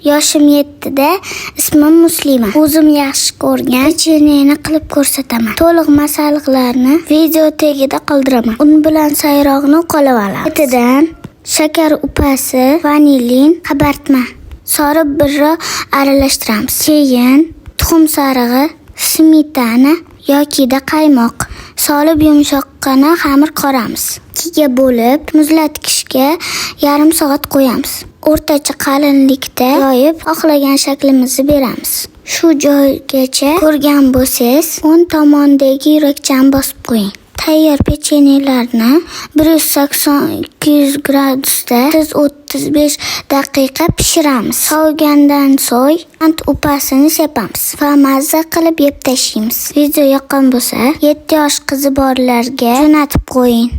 Yoshim 7da, ismim Muslima. O'zim yaxshi ko'rgan pechenyeni qilib ko'rsataman. To'liq masalliqlarni video tagida qoldiraman. Un bilan sayroqni qolib olamiz. Ketidan shakar upasi, vanilin, qabartma solib birga aralashtiramiz. Keyin tuxum sarig'i, smetana yoki qaymoq solib yumshoqqina xamir qoramiz. Ikkiga bo'lib muzlatgichga yarim soat qo'yamiz. O'rtacha qalinlikda yoyib, xohlagan shaklimizni beramiz. Shu joygacha ko'rgan bo'lsangiz, o'ng tomondagi yurakchani bosib qo'ying. Tayyor pechenyelarni 180-200 gradusda 35 daqiqa pishiramiz. Sovigandan so'ng qand upasini sepamiz va mazza qilib yeb tashlaymiz. Video yoqqan bo'lsa, 7 yosh qizi borlarga jo'natib qo'ying.